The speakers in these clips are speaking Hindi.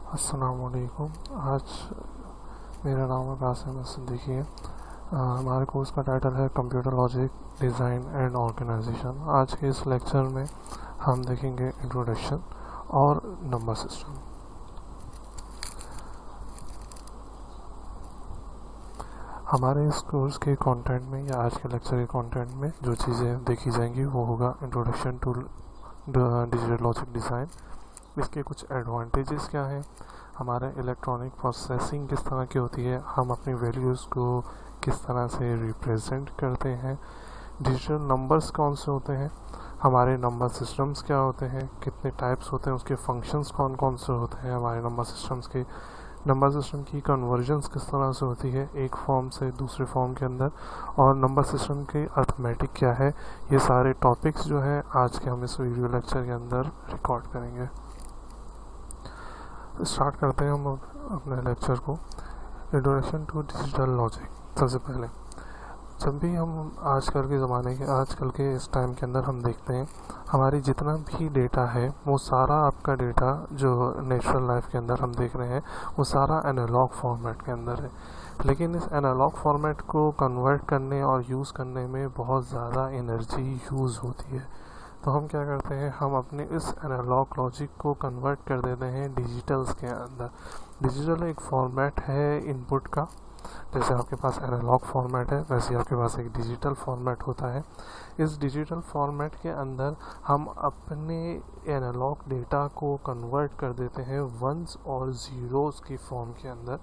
अस्सलाम वालेकुम। आज मेरा नाम है कासिम सिद्दीकी है। हमारे कोर्स का टाइटल है computer logic design and organisation. आज के इस लेक्चर में हम देखेंगे इंट्रोडक्शन और नंबर सिस्टम। हमारे इस कोर्स के कंटेंट में या आज के लेक्चर के कंटेंट में जो चीज़ें देखी जाएंगी वो होगा introduction to digital logic design. इसके कुछ एडवांटेजेस क्या हैं, हमारा इलेक्ट्रॉनिक प्रोसेसिंग किस तरह की होती है, हम अपनी वैल्यूज़ को किस तरह से रिप्रेजेंट करते हैं, डिजिटल नंबर्स कौन से होते हैं, हमारे नंबर सिस्टम्स क्या होते हैं, कितने टाइप्स होते हैं, उसके फंक्शंस कौन कौन से होते हैं हमारे नंबर सिस्टम्स के, नंबर सिस्टम की कन्वर्जन्स किस तरह से होती है एक फॉर्म से दूसरे फॉर्म के अंदर, और नंबर सिस्टम की अर्थमेटिक क्या है। ये सारे टॉपिक्स जो हैं आज के हम इस वीडियो लेक्चर के अंदर रिकॉर्ड करेंगे। स्टार्ट करते हैं हम अपने लेक्चर को। Introduction to digital logic. सबसे पहले जब भी हम आजकल के इस टाइम के अंदर हम देखते हैं हमारी जितना भी डेटा है वो सारा आपका डेटा जो नेचुरल लाइफ के अंदर हम देख रहे हैं वो सारा एनालॉग फॉर्मेट के अंदर है। लेकिन इस एनालॉग फॉर्मेट को कन्वर्ट करने और यूज़ करने में बहुत ज़्यादा एनर्जी यूज़ होती है। तो हम क्या करते हैं, हम अपने इस एनालॉग लॉजिक को कन्वर्ट कर देते हैं डिजिटल्स के अंदर। डिजिटल एक फॉर्मेट है इनपुट का, जैसे आपके पास एनालॉग फॉर्मेट है वैसे आपके पास एक डिजिटल फॉर्मेट होता है। इस डिजिटल फॉर्मेट के अंदर हम अपने एनालॉग डेटा को कन्वर्ट कर देते हैं वंस और ज़ीरोज़ की फॉर्म के अंदर।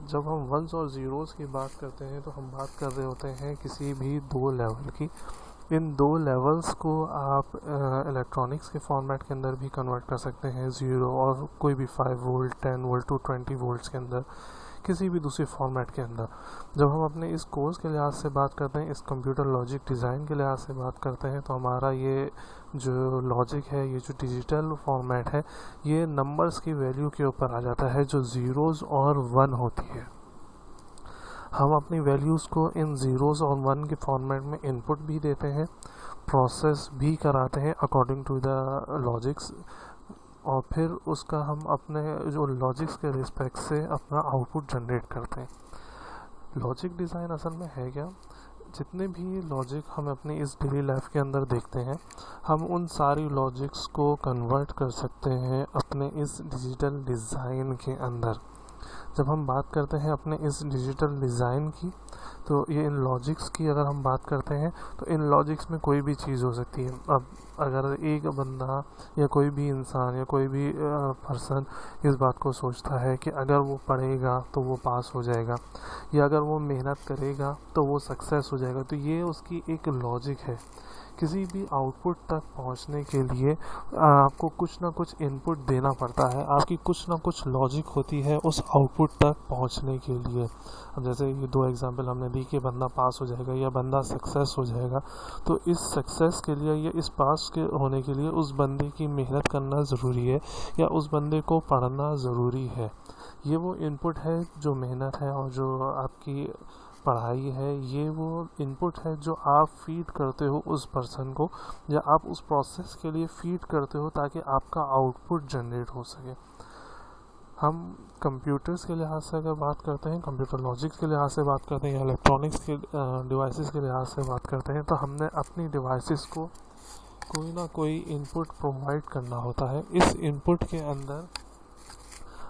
जब हम वंस और ज़ीरोज़ की बात करते हैं तो हम बात कर रहे होते हैं किसी भी दो लेवल की। इन दो लेवल्स को आप इलेक्ट्रॉनिक्स के फॉर्मेट के अंदर भी कन्वर्ट कर सकते हैं, ज़ीरो और कोई भी 5 वोल्ट 10 वोल्ट टू 20 वोल्ट्स के अंदर, किसी भी दूसरे फॉर्मेट के अंदर। जब हम अपने इस कोर्स के लिहाज से बात करते हैं, इस कंप्यूटर लॉजिक डिज़ाइन के लिहाज से बात करते हैं, तो हमारा ये जो लॉजिक है, ये जो डिजिटल फॉर्मेट है, ये नंबर्स की वैल्यू के ऊपर आ जाता है जो ज़ीरोज़ और 1 होती है। हम अपनी वैल्यूज़ को इन ज़ीरोज़ और 1 के फॉर्मेट में इनपुट भी देते हैं, प्रोसेस भी कराते हैं अकॉर्डिंग टू द लॉजिक्स, और फिर उसका हम अपने जो लॉजिक्स के रिस्पेक्ट से अपना आउटपुट जनरेट करते हैं। लॉजिक डिज़ाइन असल में है क्या, जितने भी लॉजिक हम अपनी इस डेली लाइफ के अंदर देखते हैं हम उन सारी लॉजिक्स को कन्वर्ट कर सकते हैं अपने इस डिजिटल डिज़ाइन के अंदर। जब हम बात करते हैं अपने इस डिजिटल डिज़ाइन की, तो ये इन लॉजिक्स की अगर हम बात करते हैं तो इन लॉजिक्स में कोई भी चीज़ हो सकती है। अब अगर एक बंदा या कोई भी इंसान या कोई भी पर्सन इस बात को सोचता है कि अगर वो पढ़ेगा तो वो पास हो जाएगा, या अगर वो मेहनत करेगा तो वो सक्सेस हो जाएगा, तो ये उसकी एक लॉजिक है। किसी भी आउटपुट तक पहुंचने के लिए आपको कुछ ना कुछ इनपुट देना पड़ता है, आपकी कुछ ना कुछ लॉजिक होती है उस आउटपुट तक पहुंचने के लिए। अब जैसे ये दो एग्जांपल हमने दी कि बंदा पास हो जाएगा या बंदा सक्सेस हो जाएगा, तो इस सक्सेस के लिए या इस पास के होने के लिए उस बंदे की मेहनत करना ज़रूरी है या उस बंदे को पढ़ना ज़रूरी है। ये वो इनपुट है जो मेहनत है और जो आपकी पढ़ाई है, ये वो इनपुट है जो आप फीड करते हो उस पर्सन को, या आप उस प्रोसेस के लिए फीड करते हो ताकि आपका आउटपुट जनरेट हो सके। हम कंप्यूटर्स के लिहाज से अगर बात करते हैं, कंप्यूटर लॉजिक्स के लिहाज से बात करते हैं या इलेक्ट्रॉनिक्स के डिवाइसेस के लिहाज से बात करते हैं, तो हमने अपनी डिवाइसेस को कोई ना कोई इनपुट प्रोवाइड करना होता है। इस इनपुट के अंदर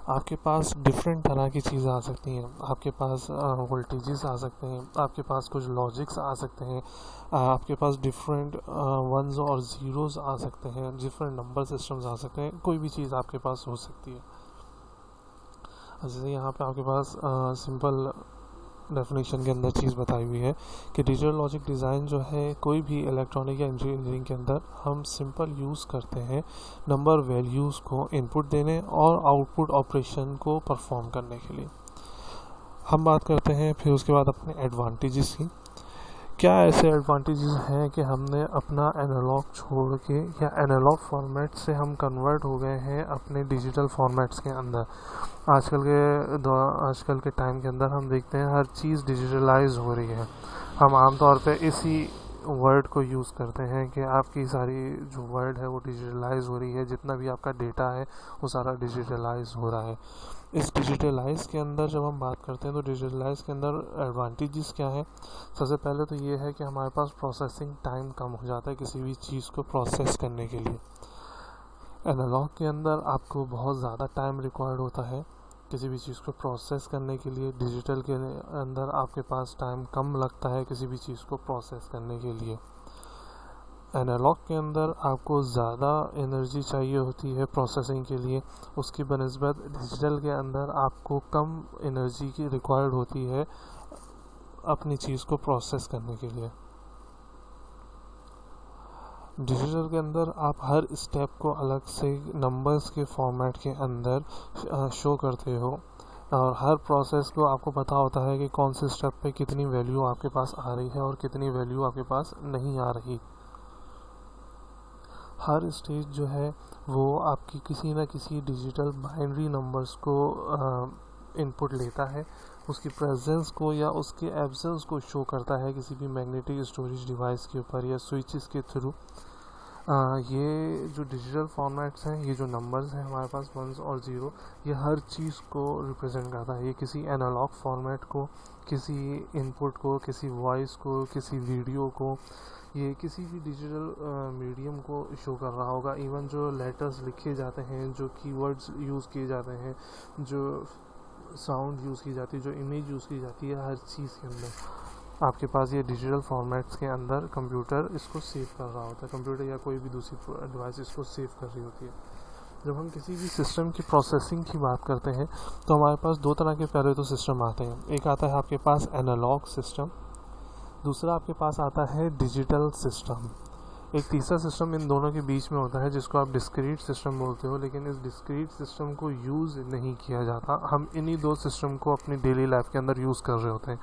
आपके पास डिफरेंट तरह की चीज़ें आ सकती हैं, आपके पास वोल्टेजेस आ सकते हैं, आपके पास कुछ लॉजिक्स आ सकते हैं, आपके पास डिफरेंट वंस और ज़ीरोज़ आ सकते हैं, डिफरेंट नंबर सिस्टम्स आ सकते हैं, कोई भी चीज़ आपके पास हो सकती है। जैसे यहाँ पे आपके पास सिंपल डेफिनेशन के अंदर चीज़ बताई हुई है कि डिजिटल लॉजिक डिज़ाइन जो है कोई भी इलेक्ट्रॉनिक या इंजीनियरिंग के अंदर हम सिंपल यूज़ करते हैं नंबर वैल्यूज़ को इनपुट देने और आउटपुट ऑपरेशन को परफॉर्म करने के लिए। हम बात करते हैं फिर उसके बाद अपने एडवांटेजेस की। क्या ऐसे एडवांटेजेस हैं कि हमने अपना एनालॉग छोड़ के या एनालॉग फॉर्मेट से हम कन्वर्ट हो गए हैं अपने डिजिटल फॉर्मेट्स के अंदर। आजकल के टाइम के अंदर हम देखते हैं हर चीज़ डिजिटलाइज हो रही है। हम आमतौर पे इसी वर्ड को यूज़ करते हैं कि आपकी सारी जो वर्ड है वो डिजिटलाइज हो रही है, जितना भी आपका डेटा है वो सारा डिजिटलाइज हो रहा है। इस डिजिटलाइज के अंदर जब हम बात करते हैं तो डिजिटलाइज के अंदर एडवांटेजेस क्या है? सबसे पहले तो ये है कि हमारे पास प्रोसेसिंग टाइम कम हो जाता है किसी भी चीज़ को प्रोसेस करने के लिए। एनालॉग के अंदर आपको बहुत ज़्यादा टाइम रिक्वायर्ड होता है किसी भी चीज़ को प्रोसेस करने के लिए। डिजिटल के अंदर आपके पास टाइम कम लगता है किसी भी चीज़ को प्रोसेस करने के लिए। एनालॉग के अंदर आपको ज़्यादा एनर्जी चाहिए होती है प्रोसेसिंग के लिए, उसकी बनिस्बत डिजिटल के अंदर आपको कम एनर्जी की रिक्वायर्ड होती है अपनी चीज़ को प्रोसेस करने के लिए। डिजिटल के अंदर आप हर स्टेप को अलग से नंबर्स के फॉर्मेट के अंदर शो करते हो और हर प्रोसेस को आपको पता होता है कि कौन से स्टेप पे कितनी वैल्यू आपके पास आ रही है और कितनी वैल्यू आपके पास नहीं आ रही। हर स्टेज जो है वो आपकी किसी न किसी डिजिटल बाइनरी नंबर्स को इनपुट लेता है, उसकी प्रेजेंस को या उसके एब्सेंस को शो करता है किसी भी मैग्नेटिक स्टोरेज डिवाइस के ऊपर या स्विचेस के थ्रू। ये जो डिजिटल फॉर्मेट्स हैं, ये जो नंबर्स हैं हमारे पास 1 और 0, ये हर चीज़ को रिप्रेजेंट करता है। ये किसी एनालॉग फॉर्मेट को, किसी इनपुट को, किसी वॉइस को, किसी वीडियो को, ये किसी भी डिजिटल मीडियम को शो कर रहा होगा। इवन जो लेटर्स लिखे जाते हैं, जो कीवर्ड्स यूज़ किए जाते हैं, जो साउंड यूज़ की जाती है, जो इमेज यूज़ की जाती है, हर चीज़ के अंदर आपके पास ये डिजिटल फॉर्मेट्स के अंदर कंप्यूटर इसको सेव कर रहा होता है। कंप्यूटर या कोई भी दूसरी डिवाइस इसको सेव कर रही होती है। जब हम किसी भी सिस्टम की प्रोसेसिंग की बात करते हैं तो हमारे पास दो तरह के पहले तो सिस्टम आते हैं। एक आता है आपके पास एनालॉग सिस्टम, दूसरा आपके पास आता है डिजिटल सिस्टम। एक तीसरा सिस्टम इन दोनों के बीच में होता है जिसको आप डिस्क्रीट सिस्टम बोलते हो, लेकिन इस डिस्क्रीट सिस्टम को यूज़ नहीं किया जाता। हम इन्हीं दो सिस्टम को अपनी डेली लाइफ के अंदर यूज़ कर रहे होते हैं।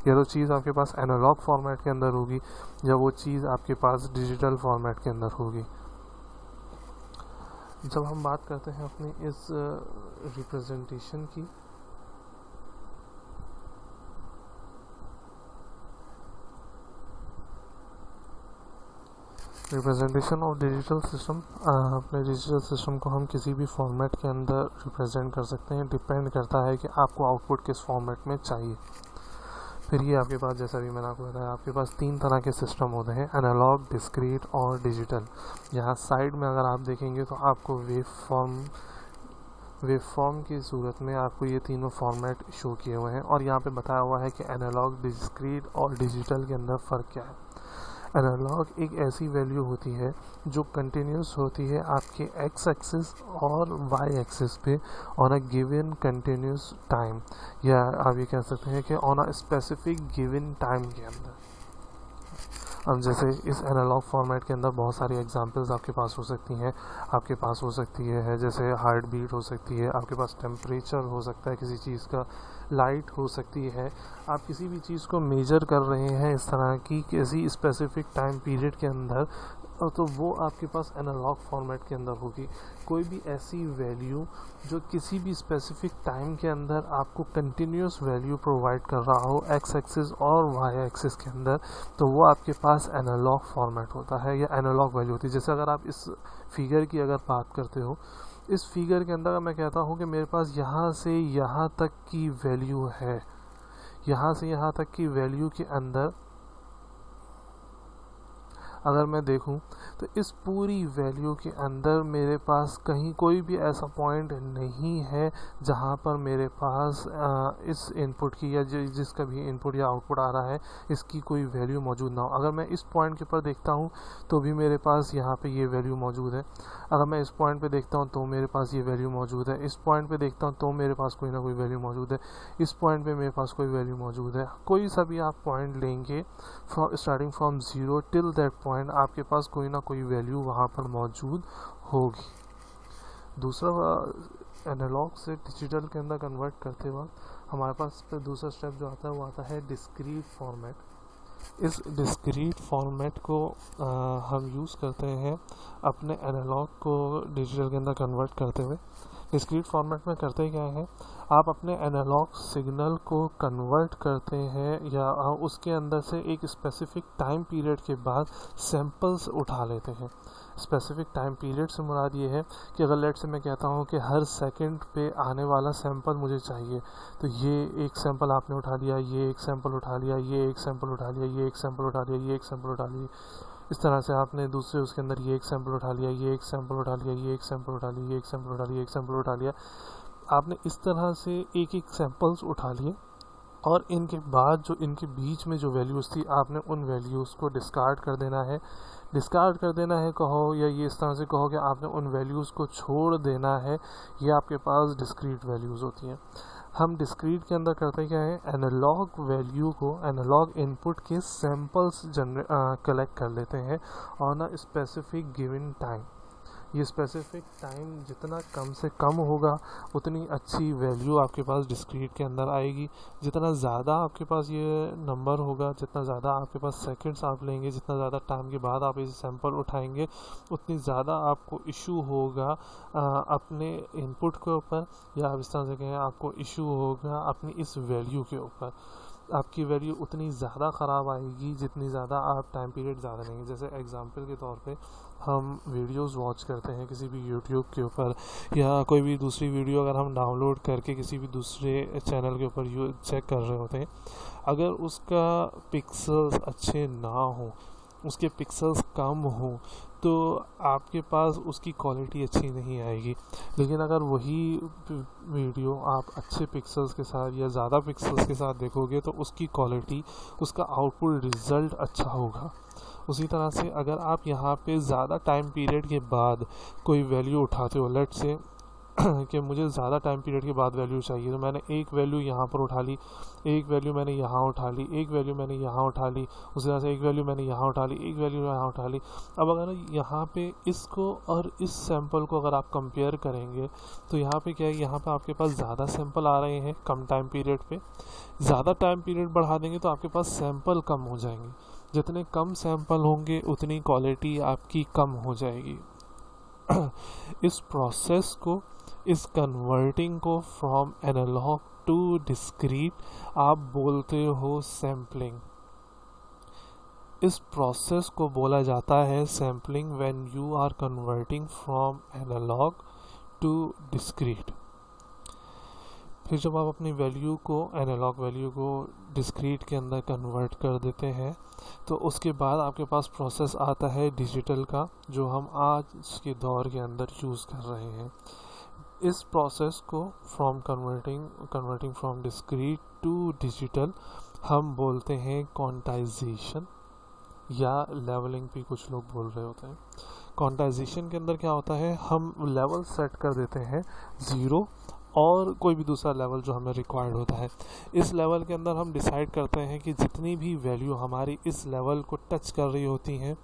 या तो चीज़ आपके पास एनालॉग फॉर्मेट के अंदर होगी या वो चीज़ आपके पास डिजिटल फॉर्मेट के अंदर होगी। जब हम बात करते हैं अपनी इस रिप्रेजेंटेशन की, रिप्रेजेंटेशन ऑफ डिजिटल सिस्टम, अपने डिजिटल सिस्टम को हम किसी भी फॉर्मेट के अंदर रिप्रेजेंट कर सकते हैं। डिपेंड करता है कि आपको आउटपुट किस फॉर्मेट में चाहिए। फिर ये आपके पास, जैसा भी मैंने आपको बताया, आपके पास 3 तरह के सिस्टम होते हैं, एनालॉग, डिस्क्रीट और डिजिटल। यहाँ साइड में अगर आप देखेंगे तो आपको वेव फॉर्म की सूरत में आपको ये तीनों फॉर्मेट शो किए हुए हैं और यहाँ पे बताया हुआ है कि एनालॉग, डिस्क्रीट और डिजिटल के अंदर फ़र्क क्या है। एनालॉग एक ऐसी वैल्यू होती है जो कंटिन्यूस होती है आपके एक्स एक्सिस और वाई एक्सिस पे on a given continuous time, या आप ये कह सकते हैं कि on a specific given time के अंदर। अब जैसे इस एनालॉग फॉर्मेट के अंदर बहुत सारी एग्जांपल्स आपके पास हो सकती हैं। आपके पास हो सकती है जैसे हार्ट बीट हो सकती है, आपके पास टेम्परेचर हो सकता है किसी चीज़ का, लाइट हो सकती है। आप किसी भी चीज़ को मेजर कर रहे हैं इस तरह की किसी स्पेसिफिक टाइम पीरियड के अंदर, तो वो आपके पास एनालॉग फॉर्मेट के अंदर होगी। कोई भी ऐसी वैल्यू जो किसी भी स्पेसिफिक टाइम के अंदर आपको कंटिन्यूस वैल्यू प्रोवाइड कर रहा हो एक्स एक्सिस और वाई एक्सिस के अंदर, तो वो आपके पास एनालॉग फॉर्मेट होता है या एनालॉग वैल्यू होती है। जैसे अगर आप इस फिगर की अगर बात करते हो, इस फिगर के अंदर मैं कहता हूँ कि मेरे पास यहाँ से यहाँ तक की वैल्यू है, यहाँ से यहाँ तक की वैल्यू के अंदर अगर मैं देखूं तो इस पूरी वैल्यू के अंदर मेरे पास कहीं कोई भी ऐसा पॉइंट नहीं है जहां पर मेरे पास इस इनपुट की या जिसका भी इनपुट या आउटपुट आ रहा है इसकी कोई वैल्यू मौजूद ना हो। अगर मैं इस पॉइंट के ऊपर देखता हूं तो भी मेरे पास यहाँ पे ये वैल्यू मौजूद है। अगर मैं इस पॉइंट पे देखता हूँ तो मेरे पास ये वैल्यू मौजूद है। इस पॉइंट पे देखता हूँ तो मेरे पास कोई ना कोई वैल्यू मौजूद है। इस पॉइंट पे मेरे पास कोई वैल्यू मौजूद है। कोई सा भी आप पॉइंट लेंगे starting from 0 till that point, आपके पास कोई ना कोई वैल्यू वहाँ पर मौजूद होगी। दूसरा, एनालॉग से डिजिटल के अंदर कन्वर्ट करते वक्त हमारे पास फिर दूसरा स्टेप जो आता है वो आता है डिस्क्रीट फॉर्मेट। इस डिस्क्रीट फॉर्मेट को हम यूज़ करते हैं अपने एनालॉग को डिजिटल के अंदर कन्वर्ट करते हुए। डिस्क्रीट फॉर्मेट में करते क्या है, आप अपने एनालॉग सिग्नल को कन्वर्ट करते हैं या उसके अंदर से एक स्पेसिफिक टाइम पीरियड के बाद सैंपल्स उठा लेते हैं। स्पेसिफिक टाइम पीरियड से मुराद ये है कि अगर लेट से मैं कहता हूँ कि हर सेकंड पे आने वाला सैंपल मुझे चाहिए, तो ये एक सैंपल आपने उठा लिया, ये एक सैंपल उठा लिया, ये एक सैंपल उठा लिया, ये एक सैंपल उठा लिया, ये एक सैंपल उठा लिया, इस तरह से आपने दूसरे उसके अंदर ये एक सैंपल उठा लिया, ये एक सैंपल उठा लिया, ये एक सैंपल उठा लिया, ये एक सैंपल उठा लिया, एक सैंपल उठा लिया। आपने इस तरह से एक एक सैंपल्स उठा लिए और इनके बाद जो इनके बीच में जो वैल्यूज़ थी आपने उन वैल्यूज़ को डिस्कार्ड कर देना है। डिस्कार्ड कर देना है कहो, या ये इस तरह से कहो कि आपने उन वैल्यूज़ को छोड़ देना है। ये आपके पास डिस्क्रीट वैल्यूज़ होती हैं। हम डिस्क्रीट के अंदर करते क्या है, एनालॉग वैल्यू को, एनालॉग इनपुट के सैंपल्स कलेक्ट कर लेते हैं on a specific given time. ये स्पेसिफिक टाइम जितना कम से कम होगा उतनी अच्छी वैल्यू आपके पास डिस्क्रीट के अंदर आएगी। जितना ज़्यादा आपके पास ये नंबर होगा, जितना ज़्यादा आपके पास सेकंड्स आप लेंगे, जितना ज़्यादा टाइम के बाद आप इसे सैंपल उठाएंगे, उतनी ज़्यादा आपको इशू होगा अपने इनपुट के ऊपर, या आप इस तरह से कहें आपको इशू होगा अपनी इस वैल्यू के ऊपर। आपकी वैल्यू उतनी ज़्यादा ख़राब आएगी जितनी ज़्यादा आप टाइम पीरियड ज़्यादा लेंगे। जैसे एग्जांपल के तौर पे हम वीडियोस वॉच करते हैं किसी भी यूट्यूब के ऊपर, या कोई भी दूसरी वीडियो अगर हम डाउनलोड करके किसी भी दूसरे चैनल के ऊपर चेक कर रहे होते हैं, अगर उसका पिक्सल्स अच्छे ना हो, उसके पिक्सल्स कम हो, तो आपके पास उसकी क्वालिटी अच्छी नहीं आएगी। लेकिन अगर वही वीडियो आप अच्छे पिक्सल्स के साथ या ज़्यादा पिक्सल्स के साथ देखोगे तो उसकी क्वालिटी, उसका आउटपुट रिज़ल्ट अच्छा होगा। उसी तरह से अगर आप यहाँ पे ज़्यादा टाइम पीरियड के बाद कोई वैल्यू उठाते हो, लेट से कि मुझे ज़्यादा टाइम पीरियड के बाद वैल्यू चाहिए, तो मैंने एक वैल्यू यहाँ पर उठा ली, एक वैल्यू मैंने यहाँ उठा ली, एक वैल्यू मैंने यहाँ उठा ली, उसी तरह से एक वैल्यू मैंने यहाँ उठा ली, एक वैल्यू यहाँ उठा ली। अब अगर यहाँ पे इसको और इस सैंपल को अगर आप कंपेयर करेंगे तो यहाँ पे क्या है, यहाँ पे आपके पास ज़्यादा सैंपल आ रहे हैं कम टाइम पीरियड पे। ज़्यादा टाइम पीरियड बढ़ा देंगे तो आपके पास सैंपल कम हो जाएंगे। जितने कम सैंपल होंगे उतनी क्वालिटी आपकी कम हो जाएगी। इस प्रोसेस को, इस कन्वर्टिंग को फ्रॉम एनालॉग टू डिस्क्रीट आप बोलते हो सैम्पलिंग। इस प्रोसेस को बोला जाता है sampling when you are converting from analogue to discrete. फिर जब आप अपनी वैल्यू को, एनालॉग वैल्यू को डिस्क्रीट के अंदर कन्वर्ट कर देते हैं, तो उसके बाद आपके पास प्रोसेस आता है डिजिटल का, जो हम आज के दौर के अंदर यूज़ कर रहे हैं। इस प्रोसेस को converting from discrete to digital हम बोलते हैं क्वांटाइजेशन, या लेवलिंग भी कुछ लोग बोल रहे होते हैं। क्वांटाइजेशन के अंदर क्या होता है, हम लेवल सेट कर देते हैं 0 और कोई भी दूसरा लेवल जो हमें रिक्वायर्ड होता है। इस लेवल के अंदर हम डिसाइड करते हैं कि जितनी भी वैल्यू हमारी इस लेवल को टच कर रही होती हैं,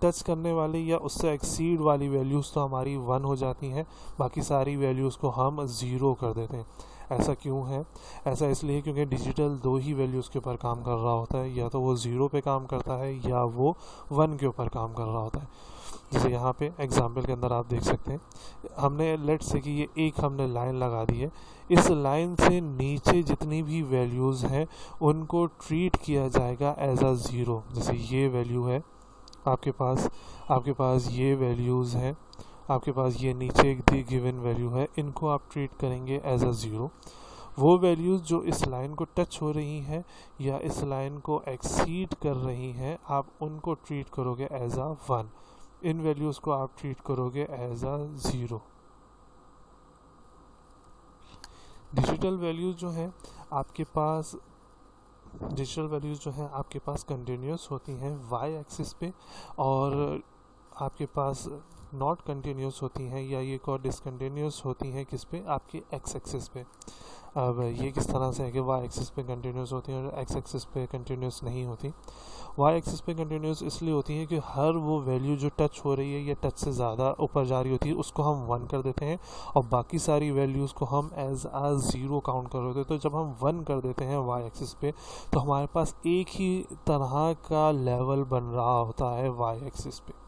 टच करने वाली या उससे एक्सीड वाली वैल्यूज़ तो हमारी 1 हो जाती हैं, बाकी सारी वैल्यूज़ को हम 0 कर देते हैं। ऐसा क्यों है? ऐसा इसलिए क्योंकि डिजिटल 2 ही वैल्यूज़ के ऊपर काम कर रहा होता है, या तो वो 0 पे काम करता है या वो 1 के ऊपर काम कर रहा होता है। जैसे यहाँ पे एग्जाम्पल के अंदर आप देख सकते हैं, हमने लेट से कि ये एक हमने लाइन लगा दी है, इस लाइन से नीचे जितनी भी वैल्यूज़ हैं उनको ट्रीट किया जाएगा एज अ 0। जैसे ये वैल्यू है आपके पास ये वैल्यूज़ हैं, आपके पास ये नीचे एक दी गिवन वैल्यू है, इनको आप ट्रीट करेंगे एज अ 0। वो वैल्यूज़ जो इस लाइन को टच हो रही हैं या इस लाइन को एक्सीड कर रही हैं, आप उनको ट्रीट करोगे एज अ 1। इन वैल्यूज़ को आप ट्रीट करोगे एज अ 0। डिजिटल वैल्यूज़ जो हैं आपके पास कंटिन्यूस होती हैं वाई एक्सिस पे, और आपके पास नॉट कंटिन्यूस होती हैं या ये को डिसकंटिन्यूस होती हैं किस पे, आपके एक्स एक्सिस पे। अब ये किस तरह से है कि वाई एक्सिस पे कंटिन्यूस होती हैं और एक्स एक्सिस पे कंटिन्यूस नहीं होती। वाई एक्सिस पे कंटिन्यूस इसलिए होती है कि हर वो वैल्यू जो टच हो रही है या टच से ज़्यादा ऊपर जा रही होती है उसको हम 1 कर देते हैं, और बाकी सारी वैल्यूज़ को हम एज आ 0 काउंट कर रहे होते हैं। तो जब हम 1 कर देते हैं वाई एक्सिस पे, तो हमारे पास एक ही तरह का लेवल बन रहा होता है वाई एक्सिस पे।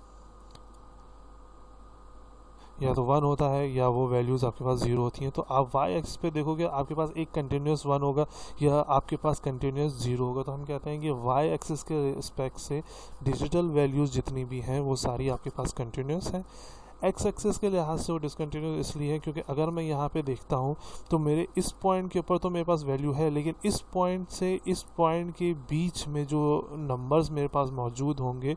या तो 1 होता है या वो वैल्यूज़ आपके पास 0 होती हैं। तो आप वाई एक्सिस पे देखोगे आपके पास एक कंटिन्यूस 1 होगा या आपके पास कंटिन्यूस 0 होगा। तो हम कहते हैं कि वाई एक्सिस के रिस्पेक्ट से डिजिटल वैल्यूज़ जितनी भी हैं वो सारी आपके पास कंटिन्यूस हैं। एक्स एक्सिस के लिहाज से वो डिसकंटिन्यूस इसलिए है क्योंकि अगर मैं यहाँ पे देखता हूँ तो मेरे इस पॉइंट के ऊपर तो मेरे पास वैल्यू है, लेकिन इस पॉइंट से इस पॉइंट के बीच में जो नंबर्स मेरे पास मौजूद होंगे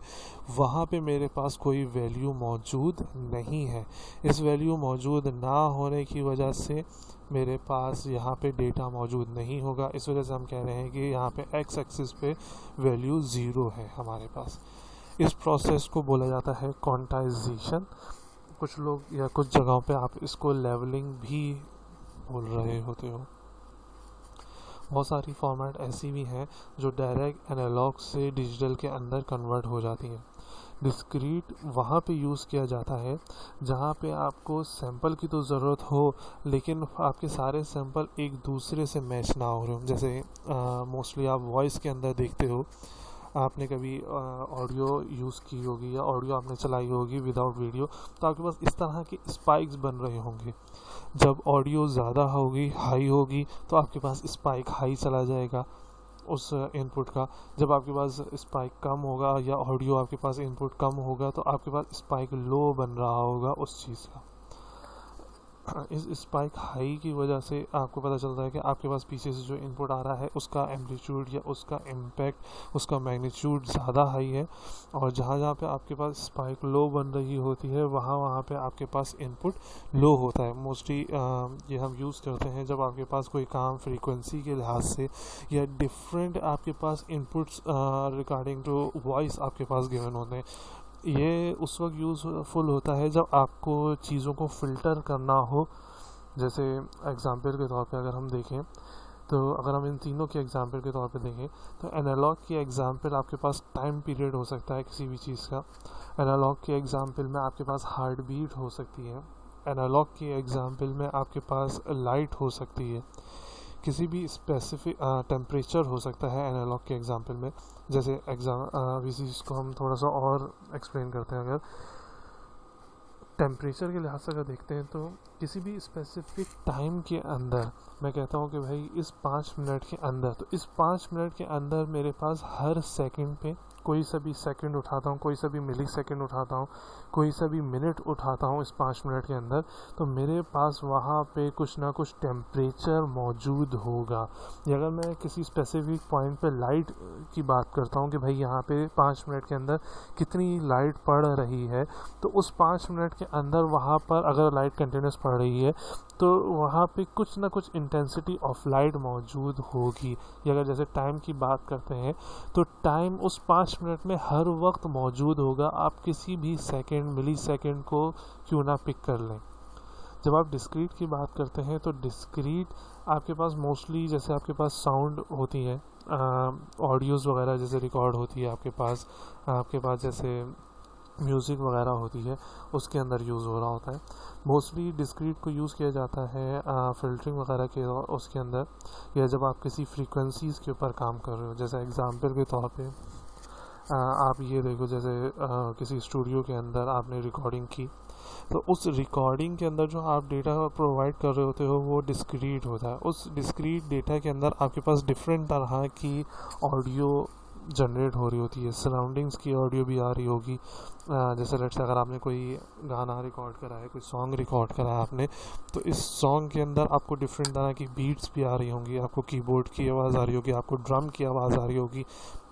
वहाँ पे मेरे पास कोई वैल्यू मौजूद नहीं है। इस वैल्यू मौजूद ना होने की वजह से मेरे पास यहाँ पे डेटा मौजूद नहीं होगा। इस वजह से हम कह रहे हैं कि यहाँ पे एक्स एक्सिस पे वैल्यू 0 है हमारे पास। इस प्रोसेस को बोला जाता है क्वांटाइजेशन। कुछ लोग या कुछ जगहों पे आप इसको लेवलिंग भी बोल रहे होते हो। बहुत सारी फॉर्मेट ऐसी भी हैं जो डायरेक्ट एनालॉग से डिजिटल के अंदर कन्वर्ट हो जाती हैं। डिस्क्रीट वहाँ पे यूज़ किया जाता है जहाँ पे आपको सैंपल की तो ज़रूरत हो लेकिन आपके सारे सैंपल एक दूसरे से मैच ना हो रहे हो। जैसे मोस्टली आप वॉइस के अंदर देखते हो, आपने कभी ऑडियो यूज़ की होगी या ऑडियो आपने चलाई होगी विदाउट वीडियो, तो आपके पास इस तरह के स्पाइक्स बन रहे होंगे। जब ऑडियो ज़्यादा होगी, हाई होगी, तो आपके पास स्पाइक हाई चला जाएगा उस इनपुट का। जब आपके पास स्पाइक कम होगा या ऑडियो आपके पास इनपुट कम होगा तो आपके पास स्पाइक लो बन रहा होगा उस चीज़ का। इस स्पाइक हाई की वजह से आपको पता चलता है कि आपके पास पीछे से जो इनपुट आ रहा है उसका एम्पलीट्यूड या उसका इम्पैक्ट, उसका मैग्नीट्यूड ज़्यादा हाई है, और जहाँ जहाँ पे आपके पास स्पाइक लो बन रही होती है वहाँ पे आपके पास इनपुट लो होता है। मोस्टली ये हम यूज़ करते हैं जब आपके पास कोई काम फ्रीक्वेंसी के लिहाज से या डिफरेंट आपके पास इनपुट्स रिगार्डिंग टू वॉइस आपके पास गिवन होते हैं। ये उस वक्त यूज़फुल होता है जब आपको चीज़ों को फ़िल्टर करना हो। जैसे एग्ज़ाम्पल के तौर पे अगर हम देखें तो अगर हम इन तीनों के एग्ज़ाम्पल के तौर पे देखें तो एनालॉग की एग्ज़ाम्पल आपके पास टाइम पीरियड हो सकता है किसी भी चीज़ का। एनालॉग के एग्ज़ाम्पल में आपके पास हार्ट बीट हो सकती है। एनालॉग की एग्ज़ाम्पल में आपके पास लाइट हो सकती है। किसी भी स्पेसिफिक टेम्परेचर हो सकता है एनालॉग के एग्ज़ाम्पल में। जैसे इसी चीज़ को हम थोड़ा सा और एक्सप्लेन करते हैं। अगर टेम्परेचर के लिहाज से अगर देखते हैं तो किसी भी स्पेसिफिक टाइम के अंदर मैं कहता हूँ कि भाई इस 5 मिनट के अंदर, तो इस 5 मिनट के अंदर मेरे पास हर सेकंड पे कोई सा भी सेकंड उठाता हूँ, कोई सा भी मिली सेकंड उठाता हूँ, कोई सा भी मिनट उठाता हूँ इस 5 मिनट के अंदर, तो मेरे पास वहाँ पे कुछ ना कुछ टेम्परेचर मौजूद होगा। या अगर मैं किसी स्पेसिफिक पॉइंट पे लाइट की बात करता हूँ कि भाई यहाँ पे 5 मिनट के अंदर कितनी लाइट पड़ रही है, तो उस 5 मिनट के अंदर वहाँ पर अगर लाइट कंटिन्यूस पड़ रही है तो वहाँ पे कुछ ना कुछ इंटेंसिटी ऑफ लाइट मौजूद होगी। या अगर जैसे टाइम की बात करते हैं तो टाइम उस 5 मिनट में हर वक्त मौजूद होगा। आप किसी भी सेकंड, मिली सेकंड को क्यों ना पिक कर लें। जब आप डिस्क्रीट की बात करते हैं तो डिस्क्रीट आपके पास मोस्टली जैसे आपके पास साउंड होती है, ऑडियोज़ वगैरह जैसे रिकॉर्ड होती है आपके पास जैसे म्यूज़िक वगैरह होती है, उसके अंदर यूज़ हो रहा होता है। मोस्टली डिस्क्रीट को यूज़ किया जाता है फ़िल्टरिंग वगैरह के उसके अंदर, या जब आप किसी फ्रीक्वेंसीज़ के ऊपर काम कर रहे हो। जैसे एग्ज़ाम्पल के तौर पे आप ये देखो, जैसे किसी स्टूडियो के अंदर आपने रिकॉर्डिंग की, तो उस रिकॉर्डिंग के अंदर जो आप डेटा प्रोवाइड कर रहे होते हो वो डिस्क्रीट होता है। उस डिस्क्रीट डेटा के अंदर आपके पास डिफरेंट तरह की ऑडियो जनरेट हो रही होती है, सराउंडिंग्स की ऑडियो भी आ रही होगी। जैसे लेट्स से अगर आपने कोई गाना रिकॉर्ड करा है, कोई सॉन्ग रिकॉर्ड करा है आपने, तो इस सॉन्ग के अंदर आपको डिफरेंट तरह की बीट्स भी आ रही होंगी, आपको कीबोर्ड की आवाज़ आ रही होगी, आपको ड्रम की आवाज़ आ रही होगी,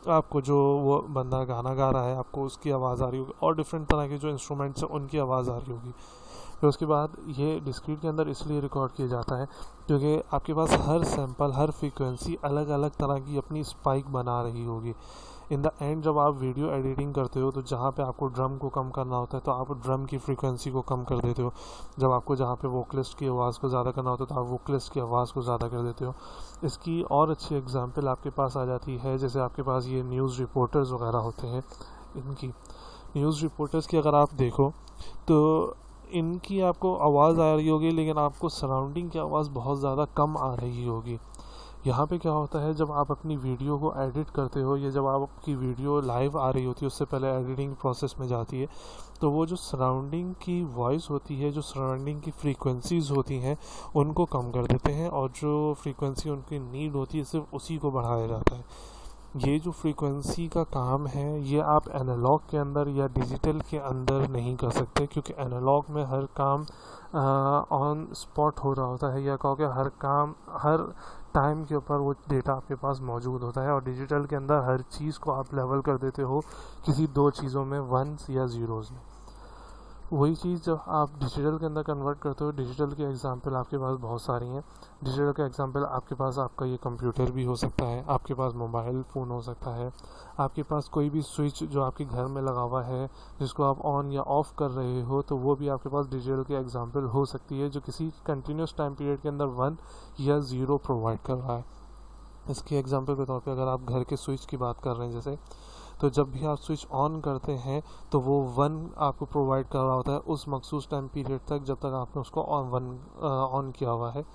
आपको जो वो बंदा गाना गा रहा है आपको उसकी आवाज़ आ रही होगी, और डिफरेंट तरह के जो इंस्ट्रूमेंट्स हैं उनकी आवाज़ आ रही होगी। फिर उसके बाद ये डिस्क्रीट के अंदर इसलिए रिकॉर्ड किया जाता है क्योंकि आपके पास हर सैंपल, हर फ्रीक्वेंसी अलग अलग तरह की अपनी स्पाइक बना रही होगी। इन द एंड जब आप वीडियो एडिटिंग करते हो तो जहाँ पे आपको ड्रम को कम करना होता है तो आप ड्रम की फ्रीक्वेंसी को कम कर देते हो। जब आपको जहाँ पे वोकलिस्ट की आवाज़ को ज़्यादा करना होता है तो आप वोकलिस्ट की आवाज़ को ज़्यादा कर देते हो। इसकी और अच्छी एग्जांपल आपके पास आ जाती है, जैसे आपके पास ये न्यूज़ रिपोर्टर्स वगैरह होते हैं, इनकी न्यूज़ रिपोर्टर्स की अगर आप देखो तो इनकी आपको आवाज़ आ रही होगी लेकिन आपको सराउंडिंग की आवाज़ बहुत ज़्यादा कम आ रही होगी। यहाँ पे क्या होता है, जब आप अपनी वीडियो को एडिट करते हो या जब आपकी वीडियो लाइव आ रही होती है उससे पहले एडिटिंग प्रोसेस में जाती है, तो वो जो सराउंडिंग की वॉइस होती है, जो सराउंडिंग की फ्रीक्वेंसीज होती हैं, उनको कम कर देते हैं और जो फ्रीक्वेंसी उनकी नीड होती है सिर्फ उसी को बढ़ाया जाता है। ये जो फ्रीक्वेंसी का काम है ये आप एनालॉग के अंदर या डिजिटल के अंदर नहीं कर सकते, क्योंकि एनालॉग में हर काम ऑन स्पॉट हो रहा होता है, या कहो कि हर काम हर टाइम के ऊपर वो डेटा आपके पास मौजूद होता है, और डिजिटल के अंदर हर चीज़ को आप लेवल कर देते हो किसी दो चीज़ों में, वंस या ज़ीरोज़ में। वही चीज़ जब आप डिजिटल के अंदर कन्वर्ट करते हो, डिजिटल के एग्जांपल आपके पास बहुत सारी हैं। डिजिटल का एग्जांपल आपके पास आपका ये कंप्यूटर भी हो सकता है, आपके पास मोबाइल फ़ोन हो सकता है, आपके पास कोई भी स्विच जो आपके घर में लगा हुआ है जिसको आप ऑन या ऑफ़ कर रहे हो, तो वो भी आपके पास डिजिटल के एग्जांपल हो सकती है, जो किसी कंटिन्यूस टाइम पीरियड के अंदर 1 या 0 प्रोवाइड कर रहा है। इसके एग्जांपल के तौर पे अगर आप घर के स्विच की बात कर रहे हैं जैसे, तो जब भी आप स्विच ऑन करते हैं तो वो 1 आपको प्रोवाइड कर रहा होता है उस मखसूस टाइम पीरियड तक जब तक आपने उसको ऑन किया हुआ है।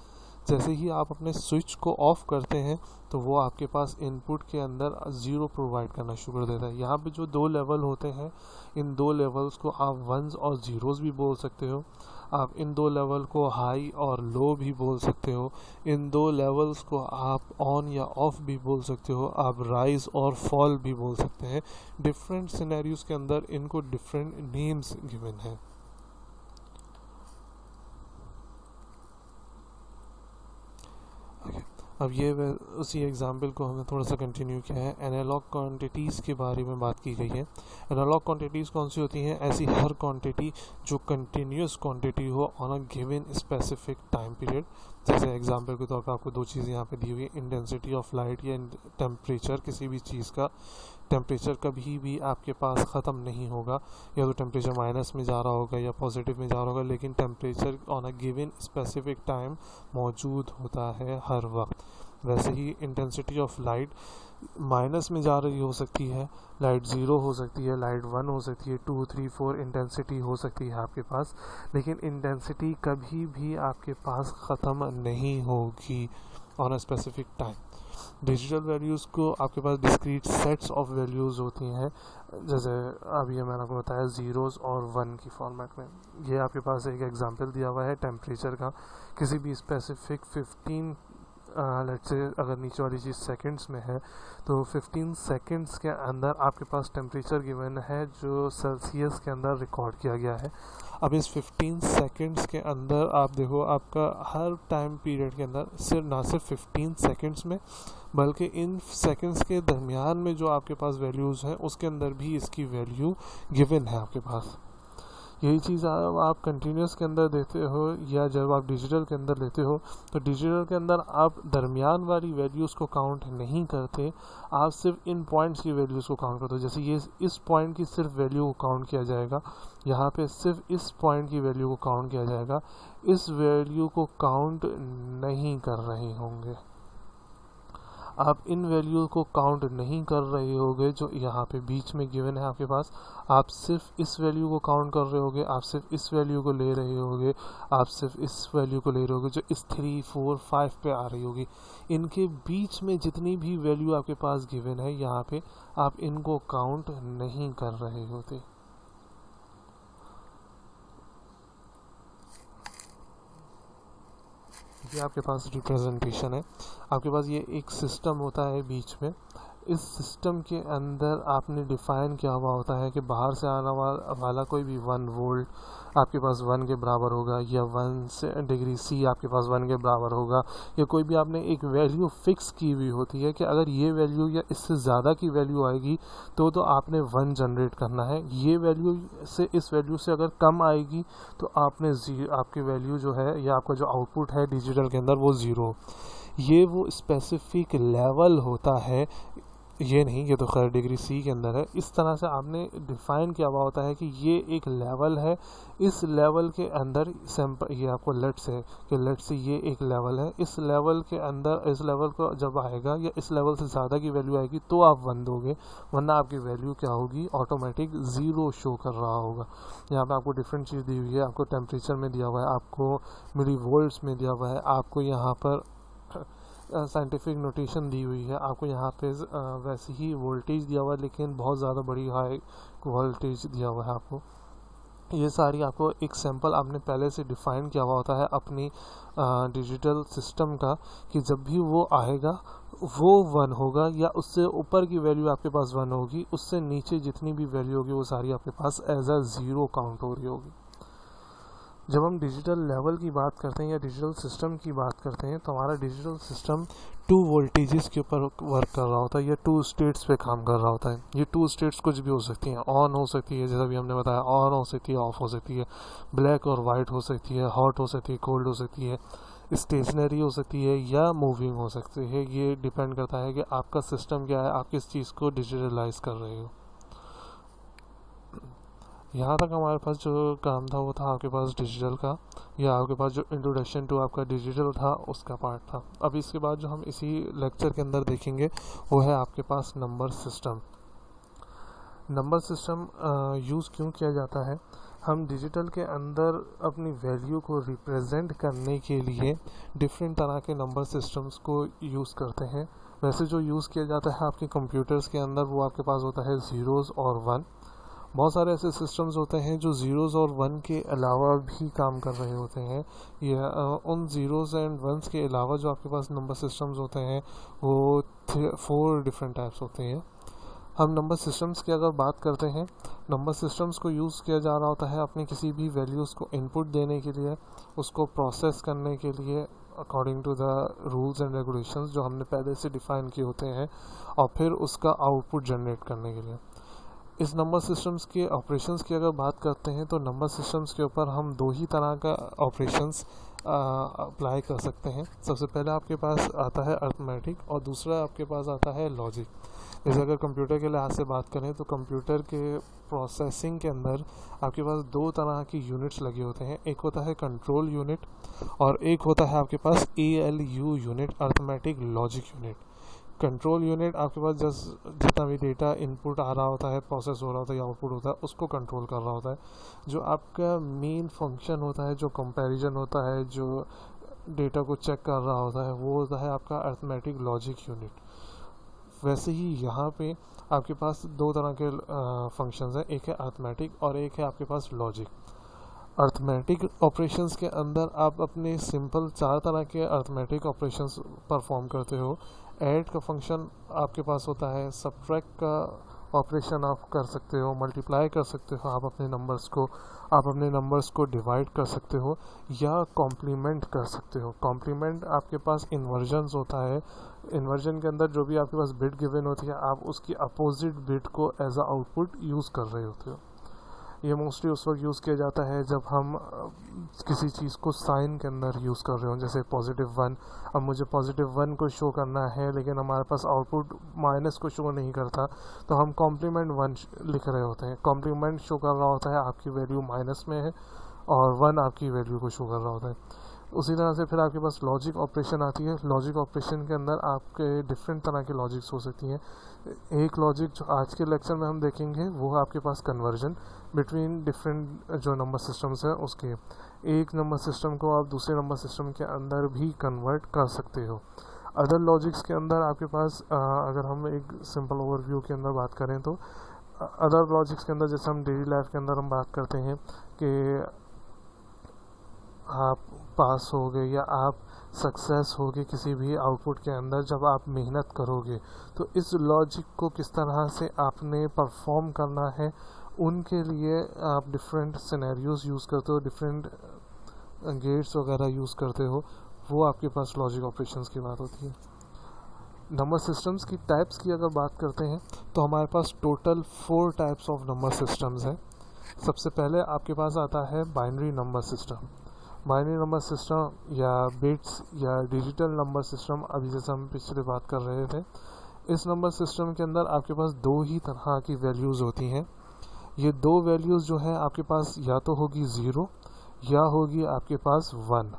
जैसे ही आप अपने स्विच को ऑफ करते हैं तो वो आपके पास इनपुट के अंदर 0 प्रोवाइड करना शुरू कर देता है। यहाँ पे जो 2 लेवल होते हैं, इन 2 लेवल्स को आप 1s और 0s भी बोल सकते हो। आप इन 2 लेवल को हाई और लो भी बोल सकते हो। इन 2 लेवल्स को आप ऑन या ऑफ भी बोल सकते हो। आप राइज और फॉल भी बोल सकते हैं। डिफरेंट सिनेरियोज के अंदर इनको डिफरेंट नेम्स गिवन है। अब ये उसी एग्जाम्पल को हमने थोड़ा सा कंटिन्यू किया है। एनालॉग क्वांटिटीज़ के बारे में बात की गई है। एनालॉग क्वांटिटीज़ कौन सी होती हैं? ऐसी हर क्वांटिटी जो कंटिन्यूस क्वांटिटी हो on a given specific time period. जैसे एग्जांपल के तौर पर आपको 2 चीज़ें यहाँ पे दी हुई है, इंटेंसिटी ऑफ लाइट या टेम्परेचर। किसी भी चीज़ का टेम्परेचर कभी भी आपके पास ख़त्म नहीं होगा, या तो टेम्परेचर माइनस में जा रहा होगा या पॉजिटिव में जा रहा होगा, लेकिन temperature on a given specific time मौजूद होता है हर वक्त। वैसे ही इंटेंसिटी ऑफ लाइट माइनस में जा रही हो सकती है, लाइट 0 हो सकती है, लाइट 1 हो सकती है, 2, 3, 4 इंटेंसिटी हो सकती है आपके पास, लेकिन इंटेंसिटी कभी भी आपके पास ख़त्म नहीं होगी on a specific time. Digital values को आपके पास डिस्क्रीट सेट्स ऑफ वैल्यूज़ होती हैं, जैसे अभी मैंने आपको बताया 0s और 1 की फॉर्मेट में। ये आपके पास एक एग्जांपल दिया हुआ है टेम्परेचर का। किसी भी स्पेसिफिक 15 लेट्स से अगर नीचे वाली चीज़ सेकंड्स में है, तो 15 सेकंड्स के अंदर आपके पास टेम्परेचर गिवन है जो सेल्सियस के अंदर रिकॉर्ड किया गया है। अब इस 15 सेकंड्स के अंदर आप देखो, आपका हर टाइम पीरियड के अंदर सिर्फ 15 सेकंड्स में, बल्कि इन सेकंड्स के दरमियान में जो आपके पास वैल्यूज़ हैं उसके अंदर भी इसकी वैल्यू गिवन है आपके पास। यही चीज़ आप कंटिन्यूस के अंदर देते हो या जब आप डिजिटल के अंदर लेते हो, तो डिजिटल के अंदर आप दरमियान वाली वैल्यूज़ को काउंट नहीं करते, आप सिर्फ इन पॉइंट्स की वैल्यूज़ को काउंट करते हो। जैसे ये इस पॉइंट की सिर्फ वैल्यू को काउंट किया जाएगा, यहाँ पे सिर्फ इस पॉइंट की वैल्यू को काउंट किया जाएगा, इस वैल्यू को काउंट नहीं कर रहे होंगे। आप इन वैल्यू को काउंट नहीं कर रहे होगे जो यहाँ पे बीच में गिवन है आपके पास। आप सिर्फ इस वैल्यू को काउंट कर रहे होगे, आप सिर्फ इस वैल्यू को ले रहे होगे, आप सिर्फ इस वैल्यू को ले रहे होगे जो इस 3, 4, 5 पे आ रही होगी। इनके बीच में जितनी भी वैल्यू आपके पास गिवन है यहाँ पे, आप इनको काउंट नहीं कर रहे होते। ये आपके पास रिप्रेजेंटेशन है। आपके पास ये एक सिस्टम होता है बीच में। इस सिस्टम के अंदर आपने डिफ़ाइन किया हुआ होता है कि बाहर से आने वाला कोई भी 1 वोल्ट आपके पास 1 के बराबर होगा, या 1 डिग्री C आपके पास 1 के बराबर होगा, या कोई भी आपने एक वैल्यू फिक्स की हुई होती है कि अगर ये वैल्यू या इससे ज़्यादा की वैल्यू आएगी तो आपने 1 जनरेट करना है। ये वैल्यू से इस वैल्यू से अगर कम आएगी तो आपने आपकी वैल्यू जो है या आपका जो आउटपुट है डिजिटल के अंदर वो 0। ये वो स्पेसिफिक लेवल होता है, ये नहीं, ये तो खैर डिग्री C के अंदर है। इस तरह से आपने डिफ़ाइन किया हुआ होता है कि ये एक लेवल है, इस लेवल के अंदर सैंपल, ये आपको लेट्स है कि लेट्स से ये एक लेवल है, इस लेवल के अंदर इस लेवल को जब आएगा या इस लेवल से ज़्यादा की वैल्यू आएगी तो आप 1 दोगे, वरना आपकी वैल्यू क्या होगी, ऑटोमेटिक 0 शो कर रहा होगा। यहाँ पर आपको डिफरेंट चीज़ दी हुई है, आपको टेम्परेचर में दिया हुआ है, आपको मिली वोल्ट्स में दिया हुआ है, आपको यहाँ पर साइंटिफिक नोटेशन दी हुई है। आपको यहाँ पे वैसे ही वोल्टेज दिया हुआ है, लेकिन बहुत ज़्यादा बड़ी हाई वोल्टेज दिया हुआ है आपको। ये सारी आपको एक सैंपल आपने पहले से डिफाइन किया हुआ होता है अपनी डिजिटल सिस्टम का, कि जब भी वो आएगा वो 1 होगा, या उससे ऊपर की वैल्यू आपके पास 1 होगी, उससे नीचे जितनी भी वैल्यू होगी वो सारी आपके पास एज अ 0 काउंट हो रही होगी। जब हम डिजिटल लेवल की बात करते हैं या डिजिटल सिस्टम की बात करते हैं, तो हमारा डिजिटल सिस्टम 2 वोल्टेजेस के ऊपर वर्क कर रहा होता है, या 2 स्टेट्स पे काम कर रहा होता है। ये 2 स्टेट्स कुछ भी हो सकती हैं, ऑन हो सकती है जैसा भी हमने बताया, ऑन हो सकती है, ऑफ हो सकती है, ब्लैक और वाइट हो सकती है, हॉट हो सकती है, कोल्ड हो सकती है, स्टेशनरी हो सकती है, या मूविंग हो सकती है। ये डिपेंड करता है कि आपका सिस्टम क्या है, आप किस चीज़ को डिजिटलाइज कर रहे हो। यहाँ तक हमारे पास जो काम था वो था आपके पास डिजिटल का, या आपके पास जो इंट्रोडक्शन टू आपका डिजिटल था उसका पार्ट था। अब इसके बाद जो हम इसी लेक्चर के अंदर देखेंगे वो है आपके पास number system. Number system use क्यों किया जाता है? हम डिजिटल के अंदर अपनी वैल्यू को रिप्रेजेंट करने के लिए डिफरेंट तरह के नंबर सिस्टम्स को यूज़ करते हैं। वैसे जो यूज़ किया जाता है आपके कंप्यूटर्स के अंदर वो आपके पास होता है ज़ीरोज़ और 1। बहुत सारे ऐसे सिस्टम्स होते हैं जो ज़ीरोज़ और 1 के अलावा भी काम कर रहे होते हैं, या उन ज़ीरोज़ एंड 1s के अलावा जो आपके पास नंबर सिस्टम्स होते हैं वो 4 डिफरेंट टाइप्स होते हैं। हम नंबर सिस्टम्स की अगर बात करते हैं, नंबर सिस्टम्स को यूज़ किया जा रहा होता है अपने किसी भी वैल्यूज़ को इनपुट देने के लिए, उसको प्रोसेस करने के लिए according to the rules and regulations जो हमने पहले से डिफ़ाइन किए होते हैं, और फिर उसका आउटपुट जनरेट करने के लिए। इस नंबर सिस्टम्स के ऑपरेशंस की अगर बात करते हैं तो नंबर सिस्टम्स के ऊपर हम 2 ही तरह का ऑपरेशंस अप्लाई कर सकते हैं। सबसे पहले आपके पास आता है अर्थमेटिक, और दूसरा आपके पास आता है लॉजिक। जैसे अगर कंप्यूटर के लिहाज से बात करें तो कंप्यूटर के प्रोसेसिंग के अंदर आपके पास 2 तरह की यूनिट्स लगे होते हैं। एक होता है कंट्रोल यूनिट, और एक होता है आपके पास ALU unit, arithmetic logic unit. Control unit आपके पास जितना भी डेटा इनपुट आ रहा होता है, प्रोसेस हो रहा होता है या आउटपुट होता है, उसको कंट्रोल कर रहा होता है। जो आपका मेन फंक्शन होता है, जो कंपैरिजन होता है, जो डेटा को चेक कर रहा होता है, वो होता है आपका अर्थमेटिक लॉजिक यूनिट। वैसे ही यहाँ पे आपके पास 2 तरह के फंक्शंस हैं, एक है अर्थमेटिक और एक है आपके पास लॉजिक। अर्थमेटिक ऑपरेशंस के अंदर आप अपने सिंपल 4 तरह के अर्थमेटिक ऑपरेशंस परफॉर्म करते हो। ऐड का फंक्शन आपके पास होता है, सब्ट्रैक्ट का ऑपरेशन आप कर सकते हो, मल्टीप्लाई कर सकते हो आप अपने नंबर्स को डिवाइड कर सकते हो, या कॉम्प्लीमेंट कर सकते हो। कॉम्प्लीमेंट आपके पास इन्वर्जन्स होता है। इन्वर्जन के अंदर जो भी आपके पास बिट गिवन होती है, आप उसकी अपोजिट बिट को एज अ आउटपुट यूज़ कर रहे होते हो। ये मोस्टली उस वक्त यूज़ किया जाता है जब हम किसी चीज़ को साइन के अंदर यूज़ कर रहे हो, जैसे +1। अब मुझे +1 को शो करना है, लेकिन हमारे पास आउटपुट माइनस को शो नहीं करता, तो हम कॉम्प्लीमेंट 1 लिख रहे होते हैं। कॉम्प्लीमेंट शो कर रहा होता है आपकी वैल्यू माइनस में है, और 1 आपकी वैल्यू को शो कर रहा होता है। उसी तरह से फिर आपके पास लॉजिक ऑपरेशन आती है। लॉजिक ऑपरेशन के अंदर आपके डिफरेंट तरह की लॉजिक्स हो सकती हैं। एक लॉजिक जो आज के लेक्चर में हम देखेंगे वो है आपके पास कन्वर्जन बिटवीन डिफरेंट जो नंबर सिस्टम्स हैं उसके। एक नंबर सिस्टम को आप दूसरे नंबर सिस्टम के अंदर भी कन्वर्ट कर सकते हो। अदर लॉजिक्स के अंदर आपके पास अगर हम एक सिंपल ओवरव्यू के अंदर बात करें तो अदर लॉजिक्स के अंदर जैसे हम डेली लाइफ के अंदर हम बात करते हैं कि आप पास हो गए या आप सक्सेस हो गए किसी भी आउटपुट के अंदर जब आप मेहनत करोगे, तो इस लॉजिक को किस तरह से आपने परफॉर्म करना है उनके लिए आप डिफरेंट सिनेरियोज यूज़ करते हो, डिफरेंट गेट्स वगैरह यूज़ करते हो। वो आपके पास लॉजिक ऑपरेशंस की बात होती है। नंबर सिस्टम्स की टाइप्स की अगर बात करते हैं तो हमारे पास total 4 types of number systems हैं। सबसे पहले आपके पास आता है binary number system. Binary number system या बिट्स या डिजिटल नंबर सिस्टम, अभी जैसे हम पिछले बात कर रहे थे, इस नंबर सिस्टम के अंदर आपके पास 2 ही तरह की वैल्यूज़ होती हैं। ये 2 वैल्यूज़ जो है आपके पास या तो होगी 0 या होगी आपके पास 1।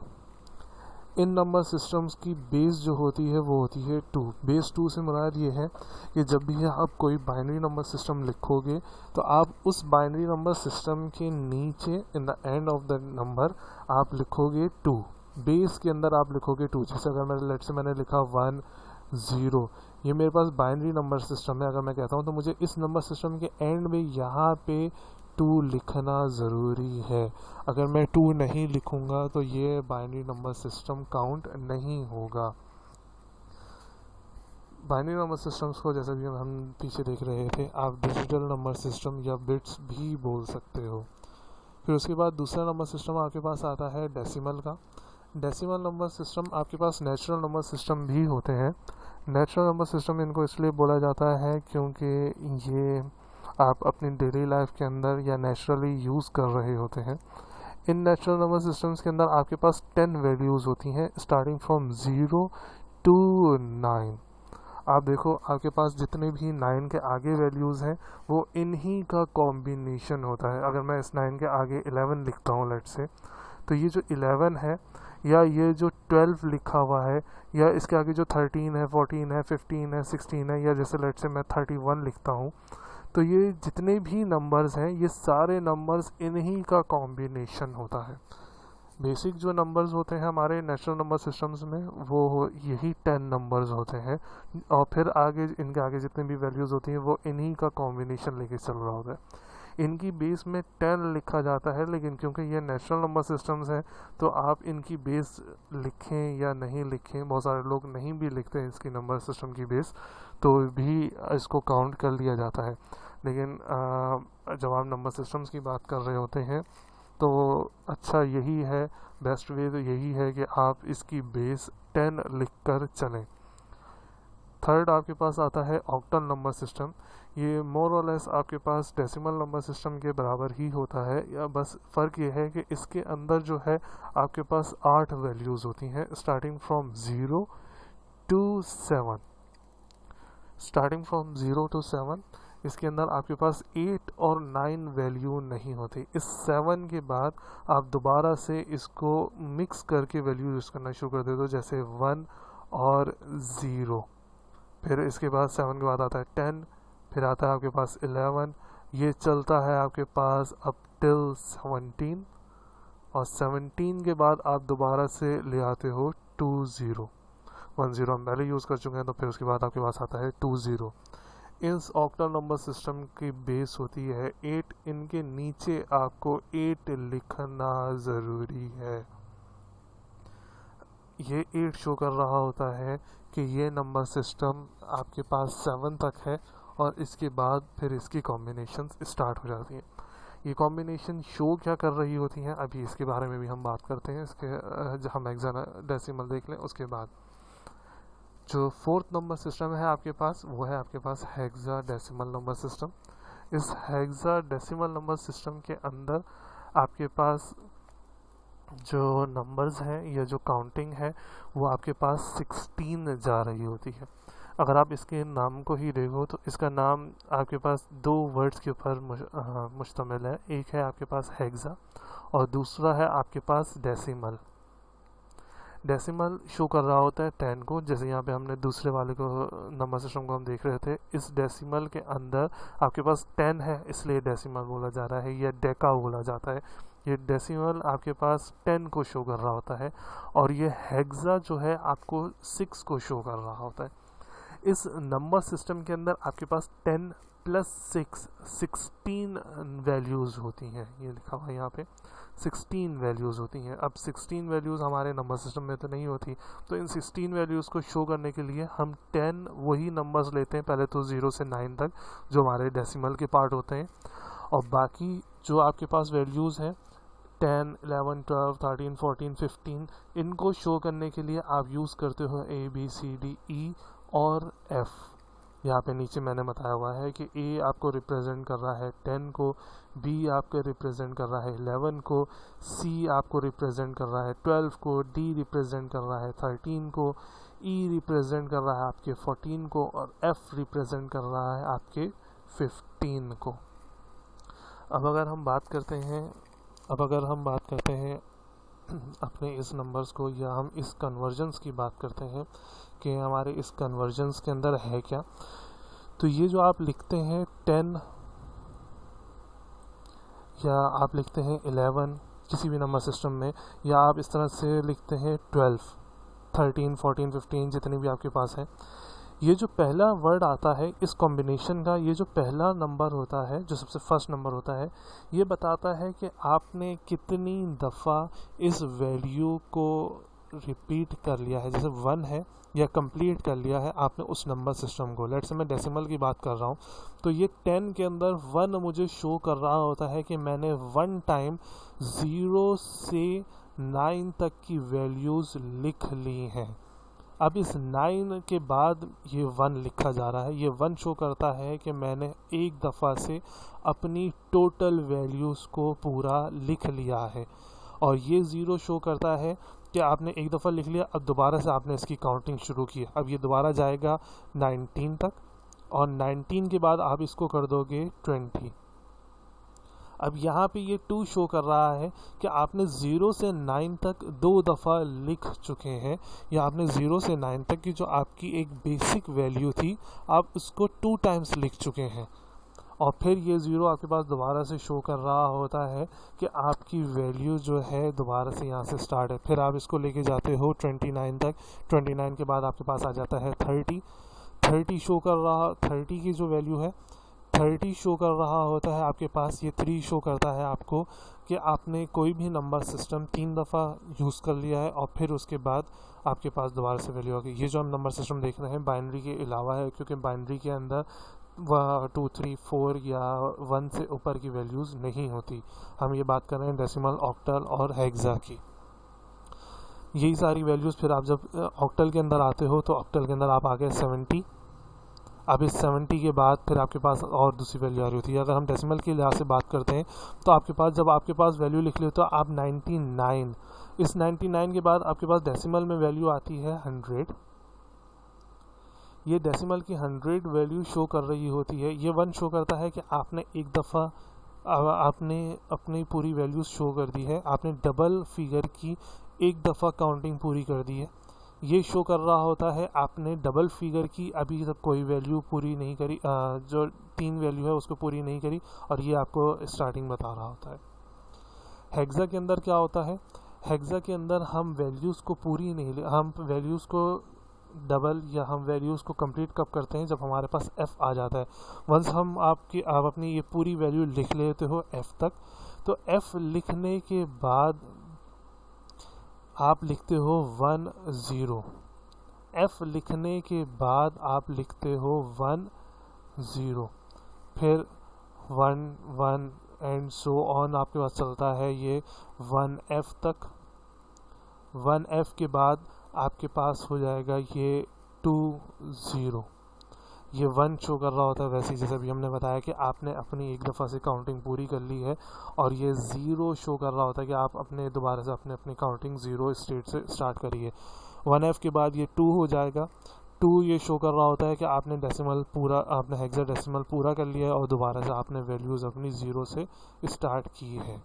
इन नंबर सिस्टम्स की बेस जो होती है वो होती है 2। बेस 2 से मुराद ये है कि जब भी आप कोई बाइनरी नंबर सिस्टम लिखोगे तो आप उस बाइनरी नंबर सिस्टम के नीचे in the end of the number आप लिखोगे 2। बेस के अंदर आप लिखोगे 2। जैसे अगर मैं लेट से मैंने लिखा 1 0, ये मेरे पास बाइनरी नंबर सिस्टम है। अगर मैं कहता हूँ तो मुझे इस नंबर सिस्टम के एंड में यहाँ पे 2 लिखना ज़रूरी है। अगर मैं 2 नहीं लिखूँगा तो ये बाइनरी नंबर सिस्टम काउंट नहीं होगा। बाइनरी नंबर सिस्टम्स को जैसे भी हम पीछे देख रहे थे, आप डिजिटल नंबर सिस्टम या बिट्स भी बोल सकते हो। फिर उसके बाद दूसरा नंबर सिस्टम आपके पास आता है डेसिमल का। डेसिमल नंबर सिस्टम आपके पास नेचुरल नंबर सिस्टम भी होते हैं। नेचुरल नंबर सिस्टम इनको इसलिए बोला जाता है क्योंकि ये आप अपनी डेली लाइफ के अंदर या नेचुरली यूज़ कर रहे होते हैं। इन नेचुरल नंबर सिस्टम्स के अंदर आपके पास 10 वैल्यूज़ होती हैं स्टार्टिंग फ्रॉम 0 to 9। आप देखो आपके पास जितने भी 9 के आगे वैल्यूज़ हैं वो इन्हीं का कॉम्बिनेशन होता है। अगर मैं इस 9 के आगे 11 लिखता हूँ लेट से, तो ये जो 11 है या ये जो 12 लिखा हुआ है या इसके आगे जो 13 है, 14 है, 15 है, 16 है, या जैसे लेट से मैं 31 लिखता हूँ, तो ये जितने भी नंबर्स हैं ये सारे नंबर्स इन्हीं का कॉम्बिनेशन होता है। बेसिक जो नंबर्स होते हैं हमारे नेचुरल नंबर सिस्टम्स में वो यही 10 नंबर्स होते हैं, और फिर आगे इनके आगे जितनी भी वैल्यूज़ होती हैं वो इन्हीं का कॉम्बिनेशन लेके चल रहा होता है। इनकी बेस में 10 लिखा जाता है, लेकिन क्योंकि ये नेचुरल नंबर सिस्टम्स हैं तो आप इनकी बेस लिखें या नहीं लिखें, बहुत सारे लोग नहीं भी लिखते हैं इसकी नंबर सिस्टम की बेस, तो भी इसको काउंट कर लिया जाता है। लेकिन जब आप नंबर सिस्टम्स की बात कर रहे होते हैं तो अच्छा यही है, बेस्ट वे तो यही है कि आप इसकी बेस 10 लिख कर चलें। थर्ड आपके पास आता है ऑक्टल नंबर सिस्टम। ये मोर और लेस आपके पास डेसिमल नंबर सिस्टम के बराबर ही होता है, या बस फ़र्क ये है कि इसके अंदर जो है आपके पास 8 वैल्यूज़ होती हैं starting from 0 to 7। Starting from 0 to 7 इसके अंदर आपके पास 8 और 9 वैल्यू नहीं होती। इस 7 के बाद आप दोबारा से इसको मिक्स करके वैल्यू यूज़ करना शुरू कर देते हो, जैसे 1 और 0। फिर इसके बाद 7 के बाद आता है 10, फिर आता है आपके पास 11, ये चलता है आपके पास अप टिल 17, और 17 के बाद आप दोबारा से ले आते हो 20। 10 हम पहले यूज़ कर चुके हैं, तो फिर उसके बाद आपके पास आता है 20। इस ऑक्टल नंबर सिस्टम की बेस होती है 8, इनके नीचे आपको 8 लिखना ज़रूरी है। ये 8 शो कर रहा होता है कि ये नंबर सिस्टम आपके पास 7 तक है, और इसके बाद फिर इसकी कॉम्बिनेशंस स्टार्ट हो जाती हैं। ये कॉम्बिनेशन शो क्या कर रही होती हैं अभी इसके बारे में भी हम बात करते हैं। इसके हम हेक्साडेसिमल देख लें, उसके बाद जो फोर्थ नंबर सिस्टम है आपके पास वो है आपके पास हेक्साडेसिमल नंबर सिस्टम। इस हेक्साडेसिमल नंबर सिस्टम के अंदर आपके पास जो नंबर्स हैं या जो काउंटिंग है वो आपके पास 16 जा रही होती है। अगर आप इसके नाम को ही देखो तो इसका नाम आपके पास 2 वर्ड्स के ऊपर मुश्तमिल है। एक है आपके पास हेक्सा और दूसरा है आपके पास डेसिमल। डेसिमल शो कर रहा होता है 10 को, जैसे यहाँ पे हमने दूसरे वाले को नंबर सिस्टम को हम देख रहे थे। इस डेसिमल के अंदर आपके पास 10 है, इसलिए डेसिमल बोला जा रहा है या डेका बोला जाता है। ये डेसिमल आपके पास 10 को शो कर रहा होता है, और ये हेक्सा जो है आपको 6 को शो कर रहा होता है। इस नंबर सिस्टम के अंदर आपके पास 10 + 6 16 वैल्यूज़ होती हैं। ये लिखा हुआ है यहाँ पे 16 वैल्यूज़ होती हैं। अब 16 वैल्यूज़ हमारे नंबर सिस्टम में तो नहीं होती, तो इन 16 वैल्यूज़ को शो करने के लिए हम 10 वही नंबर्स लेते हैं, पहले तो 0 से 9 तक जो हमारे डेसिमल के पार्ट होते हैं, और बाकी जो आपके पास वैल्यूज़ हैं 10, 11, 12, 13, 14, 15, इनको शो करने के लिए आप यूज़ करते हो ABCDE और F। यहाँ पे नीचे मैंने बताया हुआ है कि A आपको रिप्रेजेंट कर रहा है 10 को, B आपको रिप्रेजेंट कर रहा है 11 को, C आपको रिप्रेजेंट कर रहा है 12 को, D रिप्रेजेंट कर रहा है 13 को, E रिप्रेजेंट कर रहा है आपके 14 को, और F रिप्रेजेंट कर रहा है आपके 15 को। अब अगर हम बात करते हैं अपने इस नंबर्स को, या हम इस कन्वर्जन्स की बात करते हैं कि हमारे इस कन्वर्जन्स के अंदर है क्या, तो ये जो आप लिखते हैं 10 या आप लिखते हैं 11 किसी भी नंबर सिस्टम में, या आप इस तरह से लिखते हैं 12, 13, 14, 15 जितनी भी आपके पास है। ये जो पहला वर्ड आता है इस कॉम्बिनेशन का, ये जो पहला नंबर होता है, जो सबसे फर्स्ट नंबर होता है, ये बताता है कि आपने कितनी दफ़ा इस वैल्यू को रिपीट कर लिया है। जैसे 1 है या कंप्लीट कर लिया है आपने उस नंबर सिस्टम को। लेट्स से मैं डेसिमल की बात कर रहा हूँ, तो ये 10 के अंदर 1 मुझे शो कर रहा होता है कि मैंने 1 टाइम 0 से 9 तक की वैल्यूज़ लिख ली हैं। अब इस 9 के बाद ये 1 लिखा जा रहा है। ये 1 शो करता है कि मैंने एक दफ़ा से अपनी टोटल वैल्यूज़ को पूरा लिख लिया है। और ये 0 शो करता है कि आपने एक दफ़ा लिख लिया, अब दोबारा से आपने इसकी काउंटिंग शुरू की। अब ये दोबारा जाएगा 19 तक, और 19 के बाद आप इसको कर दोगे 20। अब यहाँ पे ये 2 शो कर रहा है कि आपने 0 से 9 तक 2 दफ़ा लिख चुके हैं, या आपने 0 से 9 तक की जो आपकी एक बेसिक वैल्यू थी आप उसको 2 टाइम्स लिख चुके हैं। और फिर ये 0 आपके पास दोबारा से शो कर रहा होता है कि आपकी वैल्यू जो है दोबारा से यहाँ से स्टार्ट है। फिर आप इसको लेके जाते हो 29 तक। 29 के बाद आपके पास आ जाता है 30। 30 शो कर रहा, 30 की जो वैल्यू है 30 शो कर रहा होता है आपके पास। ये 3 शो करता है आपको कि आपने कोई भी नंबर सिस्टम 3 दफ़ा यूज़ कर लिया है, और फिर उसके बाद आपके पास दोबारा से वैल्यू आ गई। ये जो हम नंबर सिस्टम देख रहे हैं बाइनरी के अलावा है, क्योंकि बाइनरी के अंदर 2, 3, 4 या 1 से ऊपर की वैल्यूज़ नहीं होती। हम ये बात कर रहे हैं डेसिमल, ऑक्टल और हेक्सा की। यही सारी वैल्यूज़ फिर आप जब ऑक्टल के अंदर आते हो तो ऑक्टल के अंदर आप आ गए 70। अब इस 70 के बाद फिर आपके पास और दूसरी वैल्यू आ रही होती है। अगर हम डेसिमल के लिहाज से बात करते हैं तो आपके पास जब आपके पास वैल्यू लिख ली हो तो आप 99, इस 99 के बाद आपके पास डेसिमल में वैल्यू आती है 100। ये डेसिमल की 100 वैल्यू शो कर रही होती है। ये 1 शो करता है कि आपने एक दफ़ा आपने अपनी पूरी वैल्यूज़ शो कर दी है, आपने डबल फिगर की एक दफ़ा काउंटिंग पूरी कर दी है। ये शो कर रहा होता है आपने डबल फिगर की अभी तक कोई वैल्यू पूरी नहीं करी, जो 3 वैल्यू है उसको पूरी नहीं करी, और ये आपको स्टार्टिंग बता रहा होता है। हेक्सा के अंदर क्या होता है, हेक्सा के अंदर हम वैल्यूज़ को पूरी नहीं, हम वैल्यूज़ को डबल या हम वैल्यूज़ को कंप्लीट कब करते हैं, जब हमारे पास f आ जाता है। वंस आप अपनी ये पूरी वैल्यू लिख लेते हो f तक, तो f लिखने के बाद आप लिखते हो 1 0। f लिखने के बाद आप लिखते हो 1 0, फिर 1 1 एंड सो ऑन आपके पास चलता है ये 1f तक। 1f के बाद आपके पास हो जाएगा ये 2 0। ये 1 शो कर रहा होता है वैसे ही जैसे अभी हमने बताया कि आपने अपनी एक दफ़ा से काउंटिंग पूरी कर ली है, और ये 0 शो कर रहा होता है कि आप अपने दोबारा से अपनी काउंटिंग 0 स्टेट से स्टार्ट करिए। 1f के बाद ये 2 हो जाएगा। 2 ये शो कर रहा होता है कि आपने डेसिमल पूरा, आपने हेक्साडेसिमल पूरा कर लिया है, और दोबारा से आपने वैल्यूज़ अपनी 0 से स्टार्ट की है।